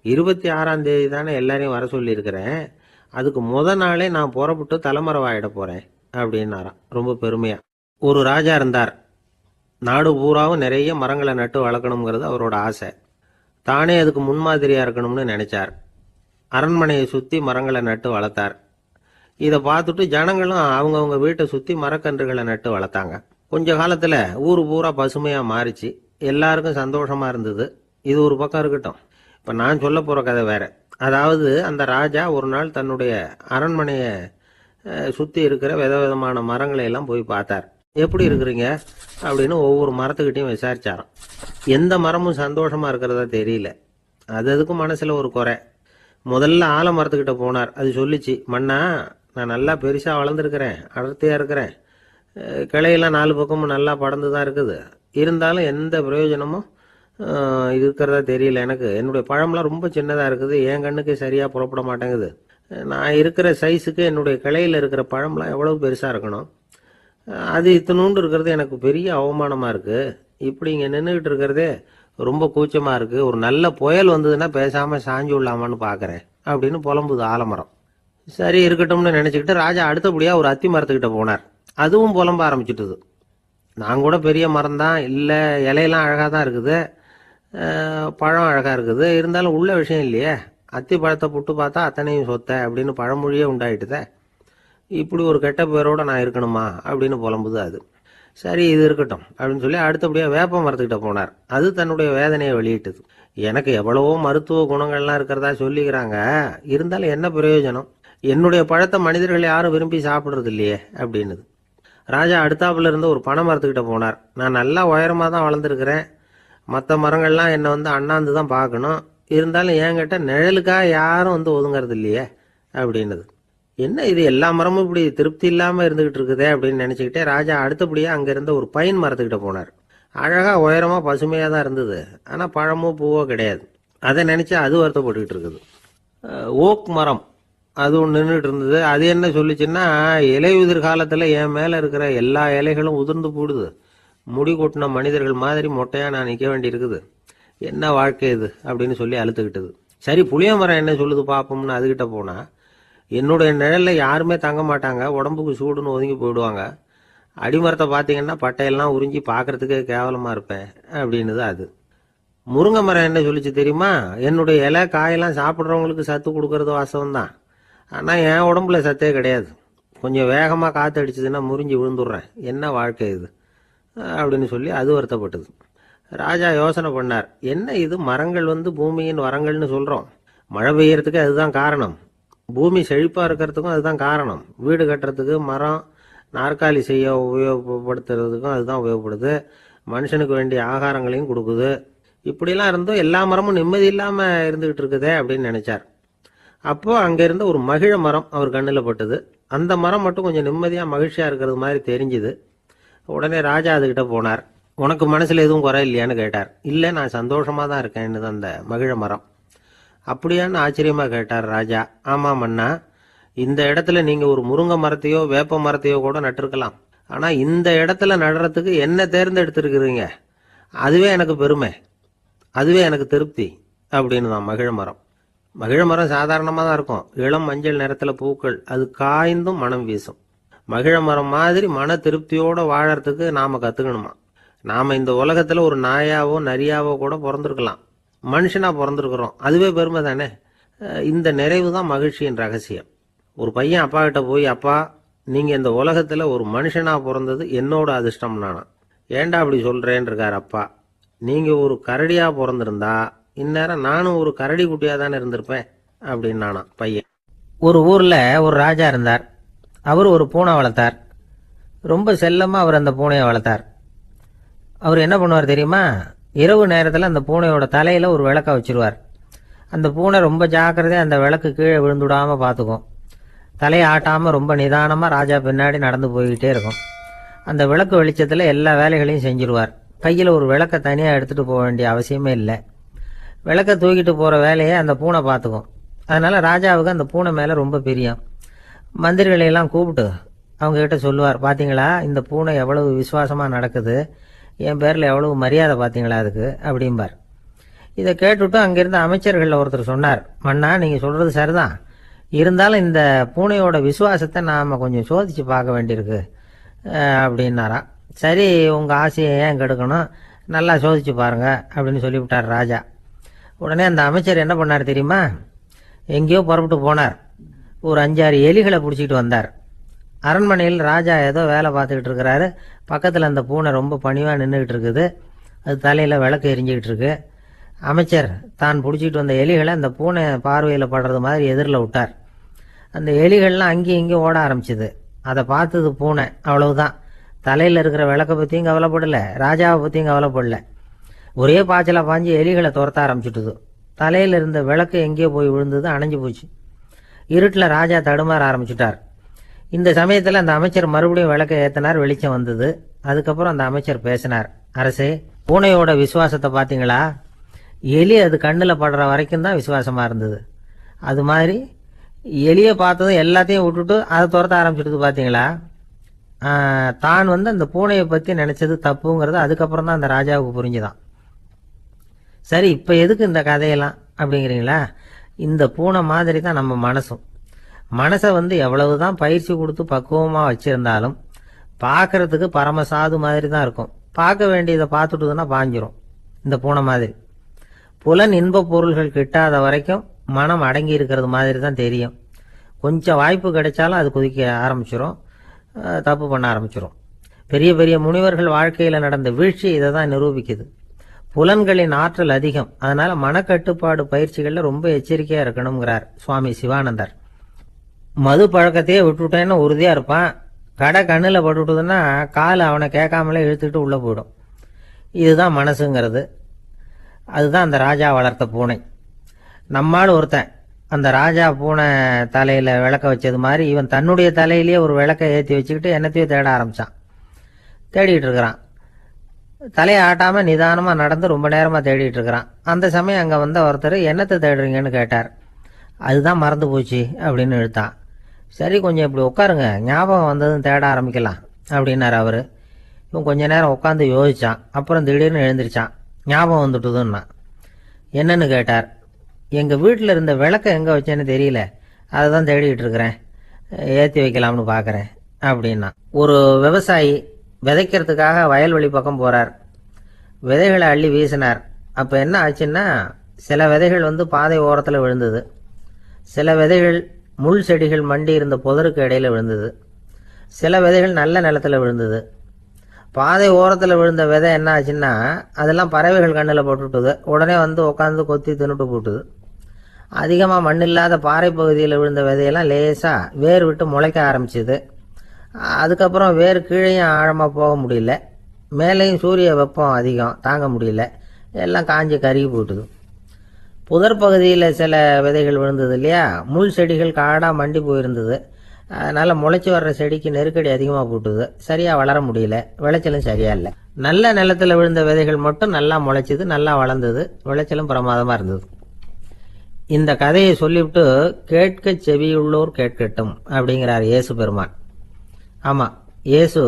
26ஆம் தேதி தானே எல்லாரையும் வர சொல்லியிருக்கிறேன், அதுக்கு முத நாளே நான் புறப்பட்டு தலைமறைவாயிட போகிறேன் அப்படின்னாராம் ரொம்ப பெருமையாக. ஒரு ராஜா இருந்தார். நாடு பூராவும் நிறைய மரங்களை நட்டு வளர்க்கணுங்கிறது அவரோட ஆசை. தானே அதுக்கு முன்மாதிரியாக இருக்கணும்னு நினைச்சார். அரண்மனையை சுற்றி மரங்களை நட்டு வளர்த்தார். இதை பார்த்துட்டு ஜனங்களும் அவங்கவுங்க வீட்டை சுற்றி மரக்கன்றுகளை நட்டு வளர்த்தாங்க. கொஞ்ச காலத்தில் ஊர் பூரா பசுமையாக மாறிச்சு. எல்லாருக்கும் சந்தோஷமாக இருந்தது. இது ஒரு பக்கம் இருக்கட்டும். இப்போ நான் சொல்ல போகிற கதை வேற. அதாவது அந்த ராஜா ஒரு நாள் தன்னுடைய அரண்மனையை சுற்றி இருக்கிற விதவிதமான மரங்களை எல்லாம் போய் பார்த்தார். எப்படி இருக்கிறீங்க அப்படின்னு ஒவ்வொரு மரத்துக்கிட்டையும் விசாரிச்சாராம். எந்த மரமும் சந்தோஷமாக இருக்கிறதா தெரியல. அதுக்கும் மனசில் ஒரு குறை. முதல்ல ஆலமரத்துக்கிட்ட போனார். அது சொல்லிச்சு, மண்ணா நான் நல்லா பெருசாக வளர்ந்துருக்கிறேன், அடர்த்தியாக இருக்கிறேன், கிளையெல்லாம் 4 பக்கமும் நல்லா படர்ந்து தான் இருக்குது, இருந்தாலும் எந்த பிரயோஜனமும் இருக்கிறதா தெரியல. எனக்கு என்னுடைய பழம்லாம் ரொம்ப சின்னதாக இருக்குது, என் கண்ணுக்கு சரியாக புறப்பட மாட்டேங்குது. நான் இருக்கிற சைஸுக்கு என்னுடைய கிளையில் இருக்கிற பழம்லாம் எவ்வளவு பெருசாக இருக்கணும், அது இத்தினூண்டு இருக்கிறது எனக்கு பெரிய அவமானமாக இருக்குது. இப்படி இங்கே நின்றுக்கிட்டு இருக்கிறதே ரொம்ப கூச்சமாக இருக்குது. ஒரு நல்ல புயல் வந்ததுன்னா பேசாமல் சாஞ்சு விடலாமான்னு பார்க்குறேன் அப்படின்னு புலம்புது ஆலமரம். சரி இருக்கட்டும்னு நினச்சிக்கிட்டு ராஜா அடுத்தபடியாக ஒரு அத்தி மரத்துக்கிட்ட போனார். அதுவும் புலம்ப ஆரம்பிச்சிட்டுது. நான் கூட பெரிய மரம் தான், இல்லை இலையெல்லாம் அழகாக தான் இருக்குது, பழம் அழகாக இருக்குது, இருந்தாலும் உள்ள விஷயம் இல்லையே, அத்தி பழத்தை புட்டு பார்த்தா அத்தனையும் சொத்த அப்படின்னு பழமொழியே உண்டாயிட்டுதே. இப்படி ஒரு கெட்ட பேரோட நான் இருக்கணுமா அப்படின்னு புலம்புது அது. சரி இது இருக்கட்டும் அப்படின்னு சொல்லி அடுத்தபடியாக வேப்ப மரத்துக்கிட்ட போனார். அது தன்னுடைய வேதனையை வெளியிட்டது. எனக்கு எவ்வளவோ மருத்துவ குணங்கள்லாம் இருக்கிறதா சொல்லிக்கிறாங்க, இருந்தாலும் என்ன பிரயோஜனம், என்னுடைய பழத்தை மனிதர்கள் யாரும் விரும்பி சாப்பிட்றது இல்லையே அப்படின்னுது. ராஜா அடுத்தாப்புல இருந்து ஒரு பனை மரத்துக்கிட்ட போனார். நான் நல்லா உயரமாக தான் வளர்ந்துருக்கிறேன், மற்ற மரங்கள்லாம் என்னை அண்ணாந்து தான் பார்க்கணும், இருந்தாலும் என்கிட்ட நிழலுக்காக யாரும் ஒதுங்கிறது இல்லையே அப்படின்னுது. என்ன இது எல்லா மரமும் இப்படி திருப்தி இல்லாமல் இருந்துகிட்டு இருக்குதே அப்படின்னு நினச்சிக்கிட்டே ராஜா அடுத்தபடியாக அங்கே இருந்த ஒரு பைன் மரத்துக்கிட்ட போனார். அழகாக உயரமாக பசுமையாக தான் இருந்தது, ஆனால் பழமோ பூவோ கிடையாது. அதை நினச்சா அது வருத்தப்பட்டுக்கிட்டு இருக்குது. ஓக் மரம் அது ஒன்று நின்றுட்டு இருந்தது. அது என்ன சொல்லிச்சுன்னா, இலையுதிர் காலத்தில் என் மேலே இருக்கிற எல்லா இலைகளும் உதிர்ந்து போடுது, முடி கொட்டின மனிதர்கள் மாதிரி மொட்டையாக நான் நிற்க வேண்டி இருக்குது, என்ன வாழ்க்கை இது அப்படின்னு சொல்லி அழுத்துக்கிட்டது. சரி புளிய மரம் என்ன சொல்லுது பார்ப்போம்னு அதுகிட்ட போனால், என்னுடைய நிழலில் யாருமே தங்க மாட்டாங்க, உடம்புக்கு சூடுன்னு ஒதுங்கி போயிடுவாங்க, அடிமரத்தை பார்த்தீங்கன்னா பட்டையெல்லாம் உறிஞ்சி பார்க்கறதுக்கே கேவலமாக இருப்பேன் அப்படின்னுது அது. முருங்கை மரம் என்ன சொல்லிச்சு தெரியுமா, என்னுடைய இலை காயெல்லாம் சாப்பிட்றவங்களுக்கு சத்து கொடுக்கறது வாசம் தான், ஆனால் என் உடம்புல சத்தே கிடையாது, கொஞ்சம் வேகமாக காற்று அடிச்சதுன்னா முறிஞ்சி விழுந்துடுறேன், என்ன வாழ்க்கை இது அப்படின்னு சொல்லி அது வருத்தப்பட்டது. ராஜா யோசனை பண்ணார், என்ன இது மரங்கள் பூமியின் வரங்கள்னு சொல்கிறோம், மழை பெய்யறதுக்கு அதுதான் காரணம், பூமி செழிப்பாக இருக்கிறதுக்கும் அதுதான் காரணம், வீடு கட்டுறதுக்கு மரம், நாற்காலி செய்ய உபயோகப்படுத்துறதுக்கும் அதுதான் உபயோகப்படுது, மனுஷனுக்கு வேண்டிய ஆகாரங்களையும் கொடுக்குது, இப்படிலாம் இருந்தும் எல்லா மரமும் நிம்மதி இல்லாமல் இருந்துகிட்டு இருக்குதே அப்படின்னு நினைச்சார். அப்போ அங்கே இருந்த ஒரு மகிழ மரம் அவர் கண்ணில் பட்டது. அந்த மரம் மட்டும் கொஞ்சம் நிம்மதியாக மகிழ்ச்சியாக இருக்கிறது மாதிரி தெரிஞ்சுது. உடனே ராஜா அதுகிட்ட போனார். உனக்கு மனசில் எதுவும் குறை இல்லையான்னு கேட்டார். இல்லை நான் சந்தோஷமாக தான் இருக்கேன்னு அந்த மகிழ மரம். அப்படியான்னு ஆச்சரியமாக கேட்டார் ராஜா. ஆமாம் மன்னா, இந்த இடத்துல நீங்கள் ஒரு முருங்கை மரத்தையோ வேப்ப மரத்தையோ கூட நட்டிருக்கலாம், ஆனால் இந்த இடத்துல நடுறதுக்கு என்ன தேர்ந்தெடுத்துருக்குறீங்க, அதுவே எனக்கு பெருமை, அதுவே எனக்கு திருப்தி அப்படின்னு தான் மகிழ மரம். மகிழ மரம் சாதாரணமாக தான் இருக்கும், இளம் மஞ்சள் நிறத்தில் பூக்கள், அது காய்ந்தும் மனம் வீசும். மகிழ மரம் மாதிரி மன திருப்தியோடு வாழறதுக்கு நாம் கற்றுக்கணுமா. நாம் இந்த உலகத்தில் ஒரு நாயாவோ நரியாவோ கூட பிறந்திருக்கலாம், மனுஷனாக பிறந்திருக்கிறோம், அதுவே பெருமை தானே. இந்த நிறைவு தான் மகிழ்ச்சியின் ரகசியம். ஒரு பையன் அப்பா கிட்ட போய், அப்பா நீங்கள் இந்த உலகத்தில் ஒரு மனுஷனாக பிறந்தது என்னோட அதிர்ஷ்டம் நானா. ஏண்டா அப்படி சொல்கிறேன்னு இருக்கார் அப்பா. நீங்கள் ஒரு கரடியாக பிறந்திருந்தா இந்நேரம் நானும் ஒரு கரடி குட்டியாக தானே இருந்திருப்பேன் அப்படின்னு நானா பையன். ஒரு ஊரில் ஒரு ராஜா இருந்தார். அவர் ஒரு பூனை வளர்த்தார். ரொம்ப செல்லமாக அவர் அந்த பூனையை வளர்த்தார். அவர் என்ன பண்ணுவார் தெரியுமா, இரவு நேரத்தில் அந்த பூனையோட தலையில் ஒரு விளக்க வச்சிருவார். அந்த பூனை ரொம்ப ஜாக்கிரதையாக அந்த விளக்கு கீழே விழுந்துடாமல் பார்த்துக்கும். தலையை ஆட்டாமல் ரொம்ப நிதானமாக ராஜா பின்னாடி நடந்து போய்கிட்டே இருக்கும். அந்த விளக்கு வெளிச்சத்தில் எல்லா வேலைகளையும் செஞ்சிருவார். கையில் ஒரு விளக்கை தனியாக எடுத்துகிட்டு போக வேண்டிய அவசியமே இல்லை. விளக்கை தூக்கிட்டு போகிற வேலையை அந்த பூனை பார்த்துக்கும். அதனால் ராஜாவுக்கு அந்த பூனை மேலே ரொம்ப பிரியம். மந்திரிகளையெல்லாம் கூப்பிட்டு அவங்கக்கிட்ட சொல்லுவார், பார்த்தீங்களா இந்த பூனை எவ்வளவு விசுவாசமாக நடக்குது, என் பேரில் எவ்வளவு மரியாதை பார்த்தீங்களா அதுக்கு அப்படிம்பார். இதை கேட்டுவிட்டு அங்கேருந்து அமைச்சர்களில் ஒருத்தர் சொன்னார், மன்னா நீங்கள் சொல்கிறது சரிதான், இருந்தாலும் இந்த பூனையோட விசுவாசத்தை நாம் கொஞ்சம் சோதித்து பார்க்க வேண்டியிருக்கு அப்படின்னாராம். சரி, உங்கள் ஆசையை ஏன் கெடுக்கணும், நல்லா சோதிச்சு பாருங்க அப்படின்னு சொல்லிவிட்டார் ராஜா. உடனே அந்த அமைச்சர் என்ன பண்ணார் தெரியுமா? எங்கேயோ புறப்பட்டு போனார். ஒரு 5-6 எலிகளை பிடிச்சிட்டு வந்தார். அரண்மனையில் ராஜா ஏதோ வேலை பார்த்துக்கிட்டு இருக்கிறாரு. பக்கத்தில் அந்த பூனை ரொம்ப பணிவாக நின்றுக்கிட்டு இருக்குது. அது தலையில் விளக்கு எரிஞ்சிக்கிட்டு இருக்கு. அமைச்சர் தான் பிடிச்சிட்டு வந்த எலிகளை அந்த பூனை பார்வையில் படுறது மாதிரி எதிரில் விட்டார். அந்த எலிகள்லாம் அங்கேயும் இங்கேயும் ஓட ஆரம்பிச்சுது. அதை பார்த்தது பூனை. அவ்வளவுதான். தலையில் இருக்கிற விளக்கை பற்றியும் கவலைப்படலை, ராஜாவை பற்றியும் கவலைப்படலை. ஒரே பாய்ச்சலாக பாஞ்சு எலிகளை துரத்த ஆரம்பிச்சுட்டுது. தலையில் இருந்த விளக்கு எங்கேயோ போய் விழுந்தது, அணைஞ்சு போச்சு. இருட்டில் ராஜா தடுமாற ஆரம்பிச்சுட்டார். இந்த சமயத்தில் அந்த அமைச்சர் மறுபடியும் விளக்கை ஏற்றினார். வெளிச்சம் வந்தது. அதுக்கப்புறம் அந்த அமைச்சர் பேசினார். அரசே, பூனையோட விசுவாசத்தை பார்த்தீங்களா? எலி அது கண்ணில் படுற வரைக்கும் தான் விசுவாசமாக இருந்தது. அது மாதிரி எலியை பார்த்ததும் எல்லாத்தையும் விட்டுட்டு அதை துரத்த ஆரம்பிச்சுட்டு பார்த்தீங்களா? தான் அந்த பூனையை பற்றி நினச்சது தப்புங்கிறது அதுக்கப்புறம் தான் அந்த ராஜாவுக்கு புரிஞ்சுதான். சரி, இப்போ எதுக்கு இந்த கதையெல்லாம் அப்படிங்கிறீங்களா? இந்த பூனை மாதிரி தான் நம்ம மனசும். மனசை எவ்வளவு தான் பயிற்சி கொடுத்து பக்குவமாக வச்சுருந்தாலும் பார்க்கறதுக்கு பரமசாது மாதிரி தான் இருக்கும். பார்க்க வேண்டியதை பார்த்துட்டுதுன்னா பாஞ்சிரும். இந்த பூனை மாதிரி புலன் இன்ப பொருள்கள் கிட்டாத வரைக்கும் மனம் அடங்கி இருக்கிறது மாதிரி தான் தெரியும். கொஞ்சம் வாய்ப்பு கிடைச்சாலும் அது குதிக்க ஆரம்பிச்சிடும், தப்பு பண்ண ஆரம்பிச்சிடும். பெரிய பெரிய முனிவர்கள் வாழ்க்கையில் நடந்த வீழ்ச்சி இதை தான் நிரூபிக்குது. புலன்களின் ஆற்றல் அதிகம். அதனால் மனக்கட்டுப்பாடு பயிற்சிகளில் ரொம்ப எச்சரிக்கையாக இருக்கணுங்கிறார் சுவாமி சிவானந்தர். மது பழக்கத்தையே விட்டுவிட்டேன்னு உறுதியாக இருப்பான். கடை கண்ணில் பட்டுவிட்டதுன்னா கால் அவனை கேட்காமலே இழுத்துக்கிட்டு உள்ளே போயிடும். இதுதான் மனசுங்கிறது. அதுதான் அந்த ராஜா வளர்த்த பூனை. நம்மால் ஒருத்தன் அந்த ராஜா பூனை தலையில் விளக்க வச்சது மாதிரி இவன் தன்னுடைய தலையிலேயே ஒரு விளக்கை ஏற்றி வச்சுக்கிட்டு என்னத்தையோ தேட ஆரம்பித்தான். தேடிட்டு இருக்கிறான். தலையை ஆட்டாமல் நிதானமாக நடந்து ரொம்ப நேரமாக தேடிட்டு இருக்கிறான். அந்த சமயம் அங்கே வந்த ஒருத்தர் என்னத்தை தேடுறீங்கன்னு கேட்டார். அதுதான் மறந்து போச்சு அப்படின்னு இழுத்தான். சரி, கொஞ்சம் இப்படி உட்காருங்க, ஞாபகம் வந்ததும் தேட ஆரம்பிக்கலாம் அப்படின்னார் அவர். இவன் கொஞ்ச நேரம் உட்காந்து யோசித்தான். அப்புறம் திடீர்னு எழுந்திரிச்சான். ஞாபகம் வந்துட்டுதுன்னா. என்னன்னு கேட்டார். எங்கள் வீட்டில் இருந்த விளக்கை எங்கே வச்சேன்னு தெரியல, அதை தான் தேடிக்கிட்டு இருக்கிறேன், ஏற்றி வைக்கலாம்னு பார்க்குறேன் அப்படின்னா. ஒரு விவசாயி விதைக்கிறதுக்காக வயல்வெளி பக்கம் போகிறார். விதைகளை அள்ளி வீசினார். அப்போ என்ன ஆச்சுன்னா, சில விதைகள் பாதை ஓரத்தில் விழுந்தது. சில விதைகள் முள் செடிகள் மண்டி இருந்த புதருக்கு இடையில் விழுந்தது. சில விதைகள் நல்ல நிலத்தில் விழுந்தது. பாதை ஓரத்தில் விழுந்த விதை என்ன ஆச்சுன்னா, அதெல்லாம் பறவைகள் கண்ணில் போட்டுவிட்டுது. உடனே உட்காந்து கொத்தி தின்னுட்டு போட்டுது. அதிகமாக மண் இல்லாத பாறை பகுதியில் விழுந்த விதையெல்லாம் லேசாக வேர் விட்டு முளைக்க ஆரம்பிச்சுது. அதுக்கப்புறம் வேர் கீழேயும் ஆழமாக போக முடியல, மேலேயும் சூரிய வெப்பம் அதிகம் தாங்க முடியல, எல்லாம் காஞ்சி கருகி போட்டுது. புதர் பகுதியில் சில விதைகள் விழுந்தது இல்லையா, முள் செடிகள் காடாக மண்டி போயிருந்தது. அதனால் முளைச்சி வர்ற செடிக்கு நெருக்கடி அதிகமாக போட்டுது, சரியாக வளர முடியல, விளைச்சலும் சரியா இல்லை. நல்ல நிலத்தில் விழுந்த விதைகள் மட்டும் நல்லா முளைச்சிது, நல்லா வளர்ந்தது, விளைச்சலும் பிரமாதமாக இருந்தது. இந்த கதையை சொல்லிவிட்டு கேட்க செவியுள்ளோர் கேட்கட்டும் அப்படிங்கிறார் இயேசு பெருமான். ஆமாம், இயேசு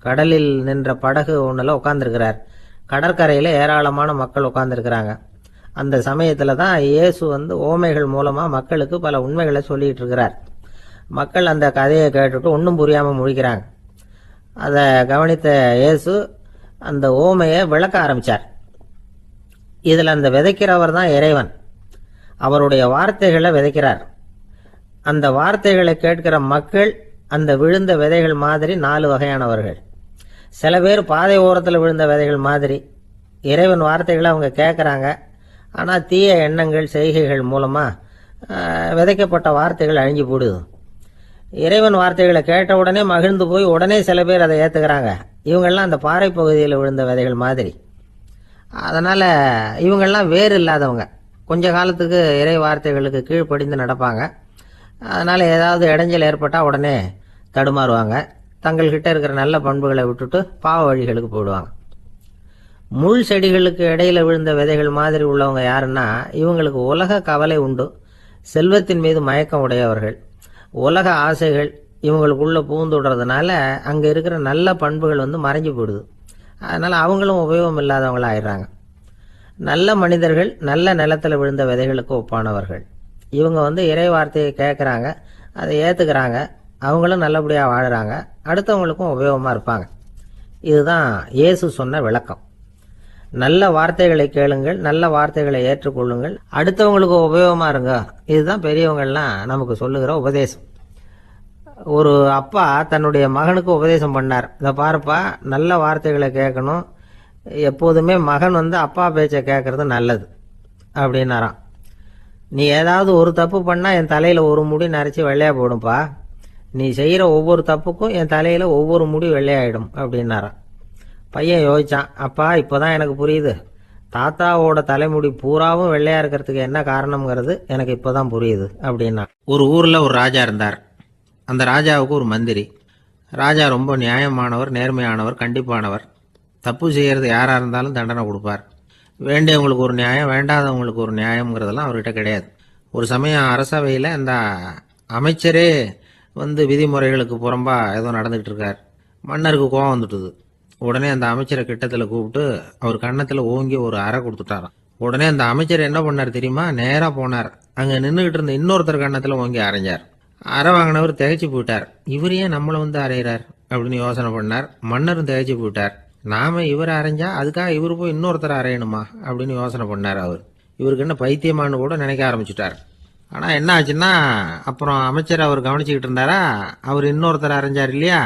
கடலில் நின்ற படகு ஒன்றில் உட்காந்துருக்கிறார். கடற்கரையில் ஏராளமான மக்கள் உட்காந்துருக்கிறாங்க. அந்த சமயத்தில் தான் இயேசு ஓமைகள் மூலமாக மக்களுக்கு பல உண்மைகளை சொல்லிகிட்டு இருக்கிறார். மக்கள் அந்த கதையை கேட்டுட்டு ஒன்றும் புரியாமல் முழிக்கிறாங்க. அதை கவனித்த இயேசு அந்த ஓமையை விளக்க ஆரம்பித்தார். இதில் அந்த விதைக்கிறவர் தான் இறைவன். அவருடைய வார்த்தைகளை விதைக்கிறார். அந்த வார்த்தைகளை கேட்கிற மக்கள் அந்த விழுந்த விதைகள் மாதிரி 4 வகையானவர்கள். சில பேர் பாதை ஓரத்தில் விழுந்த விதைகள் மாதிரி. இறைவன் வார்த்தைகளை அவங்க கேட்குறாங்க. ஆனால் தீய எண்ணங்கள் செய்கைகள் மூலமாக விதைக்கப்பட்ட வார்த்தைகள் அழிஞ்சு போடுது. இறைவன் வார்த்தைகளை கேட்ட உடனே மகிழ்ந்து போய் உடனே சில பேர் அதை ஏற்றுக்கிறாங்க. இவங்கெல்லாம் அந்த பாறை பகுதியில் விழுந்த விதைகள் மாதிரி. அதனால் இவங்கெல்லாம் வேறு இல்லாதவங்க. கொஞ்ச காலத்துக்கு இறை வார்த்தைகளுக்கு கீழ்ப்படிந்து நடப்பாங்க. அதனால் ஏதாவது இடைஞ்சல் ஏற்பட்டால் உடனே தடுமாறுவாங்க. தங்கள்கிட்ட இருக்கிற நல்ல பண்புகளை விட்டுட்டு பாவ வழிகளுக்கு போயிடுவாங்க. முள் செடிகளுக்கு இடையில் விழுந்த விதைகள் மாதிரி உள்ளவங்க யாருன்னா, இவங்களுக்கு உலக கவலை உண்டு, செல்வத்தின் மீது மயக்கம் உடையவர்கள். உலக ஆசைகள் இவங்களுக்குள்ளே பூந்துடுறதுனால அங்கே இருக்கிற நல்ல பண்புகள் மறைஞ்சு போயிடுது. அதனால் அவங்களும் உபயோகம் இல்லாதவங்களாக ஆயிடுறாங்க. நல்ல மனிதர்கள் நல்ல நிலத்தில் விழுந்த விதைகளுக்கு ஒப்பானவர்கள். இவங்க இறை வார்த்தையை கேட்குறாங்க, அதை ஏற்றுக்கிறாங்க, அவங்களும் நல்லபடியாக வாழுறாங்க, அடுத்தவங்களுக்கும் உபயோகமாக இருப்பாங்க. இதுதான் இயேசு சொன்ன விளக்கம். நல்ல வார்த்தைகளை கேளுங்கள், நல்ல வார்த்தைகளை ஏற்றுக்கொள்ளுங்கள், அடுத்தவங்களுக்கு உபயோகமா இருங்க. இதுதான் பெரியவங்கள்லாம் நமக்கு சொல்லுகிற உபதேசம். ஒரு அப்பா தன்னுடைய மகனுக்கு உபதேசம் பண்ணார். இதை பாருப்பா, நல்ல வார்த்தைகளை கேட்கணும், எப்போதுமே மகன் அப்பா பேச்சை கேட்கறது நல்லது அப்படின்னாராம். நீ ஏதாவது ஒரு தப்பு பண்ணா என் தலையில ஒரு முடி நரைச்சி வெள்ளையா போடும்பா, நீ செய்யற ஒவ்வொரு தப்புக்கும் என் தலையில ஒவ்வொரு முடி வெள்ளையாயிடும் அப்படின்னாராம். பையன் யோசிச்சான், அப்பா இப்போதான் எனக்கு புரியுது, தாத்தாவோட தலைமுடி பூராவும் வெள்ளையா இருக்கிறதுக்கு என்ன காரணம்ங்கிறது எனக்கு இப்போதான் புரியுது அப்படின்னா. ஒரு ஊர்ல ஒரு ராஜா இருந்தார். அந்த ராஜாவுக்கு ஒரு மந்திரி. ராஜா ரொம்ப நியாயமானவர், நேர்மையானவர், கண்டிப்பானவர். தப்பு செய்யறது யாரா இருந்தாலும் தண்டனை கொடுப்பார். வேண்டியவங்களுக்கு ஒரு நியாயம், வேண்டாதவங்களுக்கு ஒரு நியாயம்ங்கிறதெல்லாம் அவர்கிட்ட கிடையாது. ஒரு சமயம் அரசவையில் அந்த அமைச்சரே விதிமுறைகளுக்கு புறம்பா ஏதோ நடந்துகிட்டு இருக்கார். மன்னருக்கு கோபம் வந்துட்டுது. உடனே அந்த அமைச்சரை கிட்டத்தில் கூப்பிட்டு அவர் கன்னத்தில் ஓங்கி ஒரு அறை கொடுத்துட்டாராம். உடனே அந்த அமைச்சர் என்ன பண்ணார் தெரியுமா? நேராக போனார், அங்கே நின்றுகிட்டு இருந்த இன்னொருத்தர் கன்னத்தில் ஓங்கி அரைஞ்சார். அறை வாங்கினவர் திகைச்சு போயிட்டார். இவர் ஏன் நம்மளை அரைகிறார் அப்படின்னு யோசனை பண்ணார். மன்னரும் திகைச்சு போயிட்டார். நாம இவரை அரைஞ்சா அதுக்காக இவர் போய் இன்னொருத்தரை அரையணுமா அப்படின்னு யோசனை பண்ணார். இவருக்கு என்ன பைத்தியமானு கூட நினைக்க ஆரம்பிச்சுட்டார். ஆனால் என்ன ஆச்சுன்னா, அப்புறம் அமைச்சர் அவர் கவனிச்சுக்கிட்டு இருந்தாரா, அவர் இன்னொருத்தர் அரைஞ்சார் இல்லையா,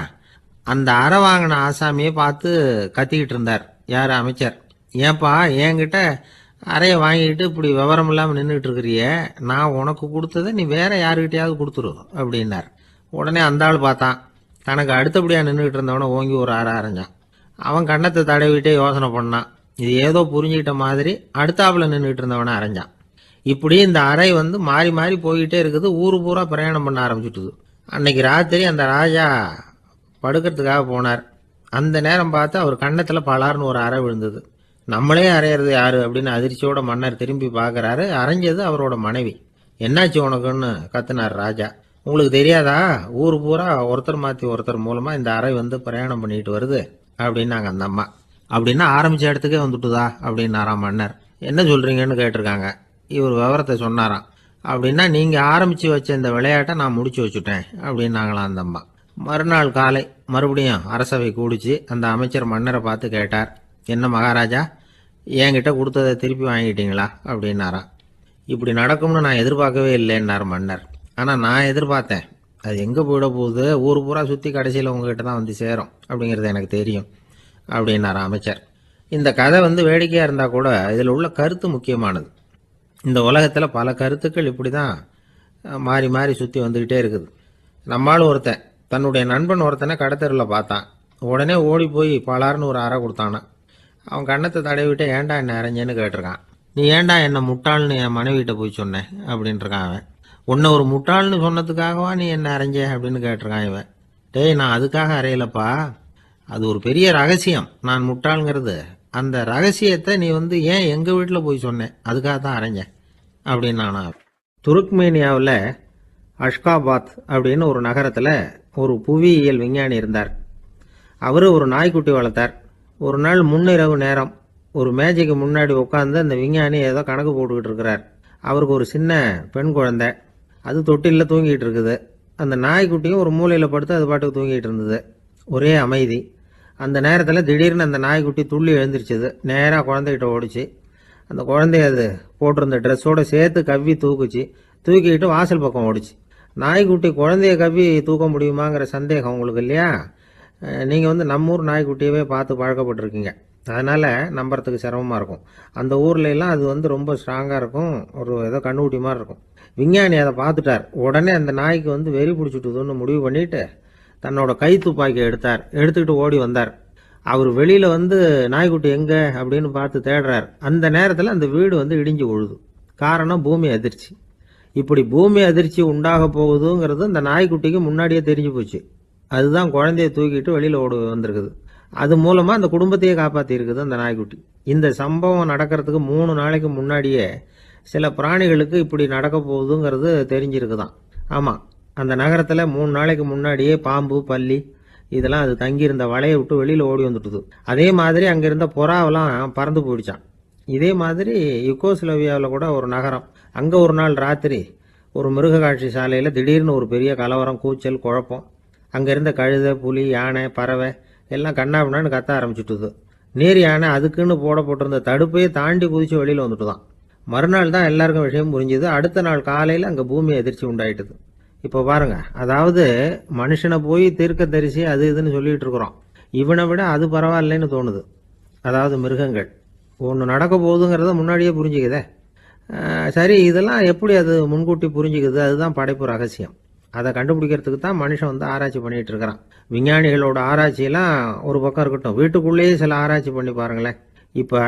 அந்த அறை வாங்கின ஆசாமியை பார்த்து கத்திக்கிட்டு இருந்தார். யார்? அமைச்சர். ஏன்பா என்கிட்ட அறையை வாங்கிக்கிட்டு இப்படி விவரம் இல்லாமல் நின்றுட்டு இருக்கிறிய, நான் உனக்கு கொடுத்ததை நீ வேற யாருக்கிட்டையாவது கொடுத்துரு அப்படின்னார். உடனே அந்த ஆள் பார்த்தான், தனக்கு அடுத்தபடியாக நின்றுக்கிட்டு இருந்தவனை ஓங்கி ஒரு அறை அரைஞ்சான். அவன் கண்ணத்தை தடவிட்டே யோசனை பண்ணான். இது ஏதோ புரிஞ்சுக்கிட்ட மாதிரி அடுத்தாப்புல நின்றுட்டு இருந்தவனை அரைஞ்சான். இப்படி இந்த அறை மாறி மாறி போய்கிட்டே இருக்குது. ஊரு பூரா பிரயாணம் பண்ண ஆரம்பிச்சுட்டுது. அன்னைக்கு ராத்திரி அந்த ராஜா படுக்கிறதுக்காக போனார். அந்த நேரம் பார்த்து அவர் கன்னத்தில் பலார்னு ஒரு அறை விழுந்தது. நம்மளே அரையிறது யாரு அப்படின்னு அதிர்ச்சியோட மன்னர் திரும்பி பார்க்கறாரு. அரைஞ்சது அவரோட மனைவி. என்னாச்சு உனக்குன்னு கத்துனார் ராஜா. உங்களுக்கு தெரியாதா, ஊர் பூரா ஒருத்தர் மாற்றி ஒருத்தர் மூலமா இந்த அறை பிரயாணம் பண்ணிட்டு வருது அப்படின்னாங்க அந்த அம்மா. அப்படின்னா ஆரம்பிச்ச இடத்துக்கே வந்துட்டுதா அப்படின்னாராம் மன்னர். என்ன சொல்றீங்கன்னு கேட்டிருக்காங்க. இவர் விவரத்தை சொன்னாராம். அப்படின்னா நீங்க ஆரம்பிச்சு வச்ச இந்த விளையாட்டை நான் முடிச்சு வச்சுட்டேன் அப்படின்னாங்களாம் அந்த அம்மா. மறுநாள் காலை மறுபடியும் அரசவை கூடிச்சு. அந்த அமைச்சர் மன்னரை பார்த்து கேட்டார், என்ன மகாராஜா, என்கிட்ட கொடுத்ததை திருப்பி வாங்கிட்டீங்களா அப்படின்னாராம். இப்படி நடக்கும்னு நான் எதிர்பார்க்கவே இல்லைன்னார் மன்னர். ஆனால் நான் எதிர்பார்த்தேன். அது எங்கே போயிட போகுது, ஊர் பூரா சுற்றி கடைசியில் உங்ககிட்ட தான் சேரும் அப்படிங்கிறது எனக்கு தெரியும் அப்படின்னார் அமைச்சர். இந்த கதை வேடிக்கையாக இருந்தால் கூட இதில் உள்ள கருத்து முக்கியமானது. இந்த உலகத்தில் பல கருத்துக்கள் இப்படி தான் மாறி மாறி சுற்றி வந்துக்கிட்டே இருக்குது. நம்மளும் ஒருத்தன் தன்னுடைய நண்பன் ஒருத்தனை கடத்தெருவில் பார்த்தான். உடனே ஓடி போய் பலார்னு ஒரு அறை கொடுத்தானா. அவன் கண்ணத்தை தடவிட்டு ஏன்டா என்ன அரைஞ்சேன்னு கேட்டிருக்கான். நீ ஏன்டா என்ன முட்டாள்னு என் மனைவிட்ட போய் சொன்னேன் அப்படின்ட்டுருக்கான் அவன். உன்னை ஒரு முட்டாள்னு சொன்னதுக்காகவா நீ என்ன அரைஞ்ச அப்படின்னு கேட்டிருக்கான் இவன். டேய், நான் அதுக்காக அறையலப்பா, அது ஒரு பெரிய ரகசியம் நான் முட்டாளுங்கிறது. அந்த ரகசியத்தை நீ ஏன் எங்கள் வீட்டில் போய் சொன்னேன், அதுக்காக தான் அரைஞ்சேன் அப்படின்னு நான். துருக்மேனியாவில் அஷ்காபாத் அப்படின்னு ஒரு நகரத்தில் ஒரு புவியியல் விஞ்ஞானி இருந்தார். அவர் ஒரு நாய்க்குட்டி வளர்த்தார். ஒரு நாள் முன்னிரவு நேரம் ஒரு மேஜைக்கு முன்னாடி உட்காந்து அந்த விஞ்ஞானி ஏதோ கணக்கு போட்டுக்கிட்டு இருக்கிறார். அவருக்கு ஒரு சின்ன பெண் குழந்தை, அது தொட்டிலில் தூங்கிட்டு இருக்குது. அந்த நாய்க்குட்டியும் ஒரு மூலையில் படுத்து அது பாட்டுக்கு தூங்கிட்டு இருந்தது. ஒரே அமைதி. அந்த நேரத்தில் திடீர்னு அந்த நாய்க்குட்டி துள்ளி எழுந்திரிச்சது. நேராக குழந்தைகிட்ட ஓடிச்சு. அந்த குழந்தைய அது போட்டிருந்த ட்ரெஸ்ஸோடு சேர்த்து கவ்வி தூக்குச்சு. தூக்கிக்கிட்டு வாசல் பக்கம் ஓடிச்சு. நாய்க்குட்டி குழந்தைய கவ்வி தூக்க முடியுமாங்கிற சந்தேகம் உங்களுக்கு இல்லையா? நீங்கள் நம்ம ஊர் நாய்க்குட்டியவே பார்த்து பழக்கப்பட்டிருக்கீங்க, அதனால் நம்புறதுக்கு சிரமமாக இருக்கும். அந்த ஊர்லெலாம் அது ரொம்ப ஸ்ட்ராங்காக இருக்கும், ஒரு ஏதோ கண்ணுக்குட்டி மாதிரி இருக்கும். விஞ்ஞானி அதை பார்த்துட்டார். உடனே அந்த நாய்க்கு வெறி பிடிச்சிட்டுதுன்னு முடிவு பண்ணிவிட்டு தன்னோட கை துப்பாக்கி எடுத்துக்கிட்டு ஓடி வந்தார். அவர் வெளியில் நாய்க்குட்டி எங்கே அப்படின்னு பார்த்து தேடுறார். அந்த நேரத்தில் அந்த வீடு இடிஞ்சு விழுது. காரணம் பூமி அதிர்ச்சி. இப்படி பூமி அதிர்ச்சி உண்டாக போகுதுங்கிறது அந்த நாய்க்குட்டிக்கு முன்னாடியே தெரிஞ்சு போச்சு. அதுதான் குழந்தைய தூக்கிட்டு வெளியில் ஓடி வந்திருக்குது. அது மூலமாக அந்த குடும்பத்தையே காப்பாற்றிருக்குது அந்த நாய்க்குட்டி. இந்த சம்பவம் நடக்கிறதுக்கு 3 நாளைக்கு முன்னாடியே சில பிராணிகளுக்கு இப்படி நடக்க போகுதுங்கிறது தெரிஞ்சிருக்குதான். ஆமாம், அந்த நகரத்தில் 3 நாளைக்கு முன்னாடியே பாம்பு, பல்லி இதெல்லாம் அது தங்கியிருந்த வலையை விட்டு வெளியில் ஓடி வந்துட்டுது. அதே மாதிரி அங்கே இருந்த புறாவெல்லாம் பறந்து போயிடுச்சான். இதே மாதிரி யுகோஸ்லோவியாவில் கூட ஒரு நகரம், அங்கே ஒரு நாள் ராத்திரி ஒரு மிருக காட்சி சாலையில் திடீர்னு ஒரு பெரிய கலவரம், கூச்சல், குழப்பம். அங்கே இருந்த கழுதை, புலி, யானை, பறவை எல்லாம் கண்ணாபின்னான்னு கத்த ஆரம்பிச்சுட்டுது. நீர் யானை அதுக்குன்னு போடப்பட்டிருந்த தடுப்பையே தாண்டி குதிச்சு வெளியில் வந்துட்டு தான். மறுநாள் தான் எல்லாருக்கும் விஷயம் புரிஞ்சுது. அடுத்த நாள் காலையில் அங்கே பூமி அதிர்ச்சி உண்டாயிட்டுது. இப்போ பாருங்க, அதாவது மனுஷனை போய் தீர்க்க தரிசி அது இதுன்னு சொல்லிட்டு இருக்கிறோம். இவனை விட அது பரவாயில்லைன்னு தோணுது. அதாவது மிருகங்கள் ஒன்று நடக்க போகுதுங்கிறத முன்னாடியே புரிஞ்சுக்குதே. சரி, இதெல்லாம் எப்படி அது முன்கூட்டி புரிஞ்சுக்குது? அதுதான் படைப்பு ரகசியம். அதை கண்டுபிடிக்கிறதுக்கு தான் மனுஷன் வந்து ஆராய்ச்சி பண்ணிட்டு இருக்கிறான். விஞ்ஞானிகளோட ஆராய்ச்சியெல்லாம் ஒரு பக்கம் இருக்கட்டும், வீட்டுக்குள்ளேயே சில ஆராய்ச்சி பண்ணி பாருங்களேன். இப்போ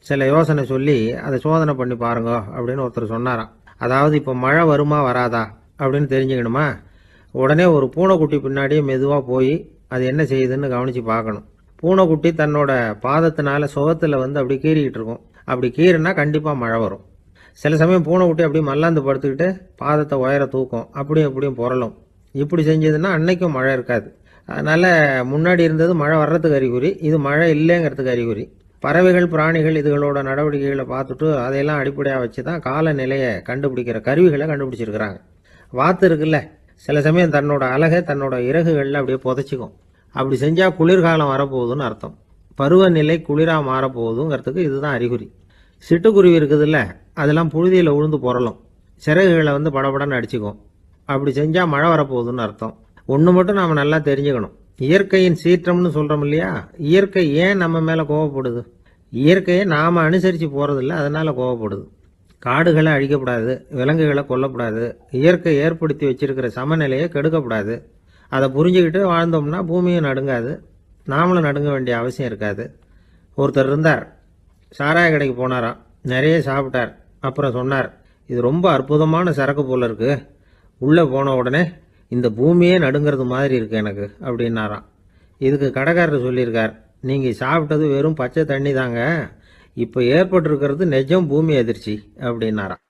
சில யோசனை சொல்லி அதை சோதனை பண்ணி பாருங்க அப்படின்னு ஒருத்தர் சொன்னாராம். அதாவது இப்போ மழை வருமா வராதா அப்படின்னு தெரிஞ்சுக்கணுமா, உடனே ஒரு பூனைக்குட்டி பின்னாடியே மெதுவாக போய் அது என்ன செய்யுதுன்னு கவனித்து பார்க்கணும். பூனைக்குட்டி தன்னோட பாதத்தினால சுகத்தில் வந்து அப்படி கீறிக்கிட்டு இருக்கும். அப்படி கீறினா கண்டிப்பாக மழை வரும். சில சமயம் பூனைக்குட்டி அப்படி மல்லாந்து படுத்துக்கிட்டு பாதத்தை உயர தூக்கும், அப்படியும் அப்படியும் புரளும். இப்படி செஞ்சதுன்னா அன்னைக்கும் மழை இருக்காது. அதனால் முன்னாடி இருந்தது மழை வர்றதுக்கு அறிகுறி, இது மழை இல்லைங்கிறதுக்கு அறிகுறி. பறவைகள் பிராணிகள் இதுகளோட நடவடிக்கைகளை பார்த்துட்டு அதையெல்லாம் அடிப்படையாக வச்சு தான் காலநிலையை கண்டுபிடிக்கிற கருவிகளை கண்டுபிடிச்சிருக்கிறாங்க. வாத்து இருக்குல்ல, சில சமயம் தன்னோட அழகை தன்னோட இறகுகளில் அப்படியே புதைச்சிக்கும். அப்படி செஞ்சால் குளிர்காலம் வரப்போகுதுன்னு அர்த்தம். பருவநிலை குளிராக மாறப்போகுதுங்கிறதுக்கு இதுதான் அறிகுறி. சிட்டுக்குருவி இருக்குதுல்ல, அதெல்லாம் புழுதியில் உழுந்து புரளும், சிறகுகளை வந்து படபடன்னு அடிச்சுக்கும். அப்படி செஞ்சால் மழை வரப்போகுதுன்னு அர்த்தம். ஒன்று மட்டும் நாம் நல்லா தெரிஞ்சுக்கணும், இயற்கையின் சீற்றம்னு சொல்கிறோம் இல்லையா, இயற்கை ஏன் நம்ம மேலே கோவப்படுது? இயற்கையை நாம் அனுசரித்து போகிறதில்ல, அதனால் கோவப்படுது. காடுகளை அழிக்கப்படாது, விலங்குகளை கொல்லக்கூடாது, இயற்கை ஏற்படுத்தி வச்சிருக்கிற சமநிலையை கெடுக்கக்கூடாது. அதை புரிஞ்சுக்கிட்டு வாழ்ந்தோம்னா பூமியும் நடுங்காது, நாமளும் நடுங்க வேண்டிய அவசியம் இருக்காது. ஒருத்தர் இருந்தார், சாராய கடைக்கு போனாராம், நிறைய சாப்பிட்டார். அப்புறம் சொன்னார், இது ரொம்ப அற்புதமான சரக்கு போல இருக்கு. உள்ளே போன உடனே இந்த பூமியே நடுங்கிறது மாதிரி இருக்கு எனக்கு அப்படின்னாராம். இதுக்கு கடைக்காரர் சொல்லியிருக்கார், நீங்கள் சாப்பிட்டது வெறும் பச்சை தண்ணி தாங்க, இப்போ ஏற்பட்டிருக்கிறது நிஜம் பூமி அதிர்ச்சி அப்படின்னாராம்.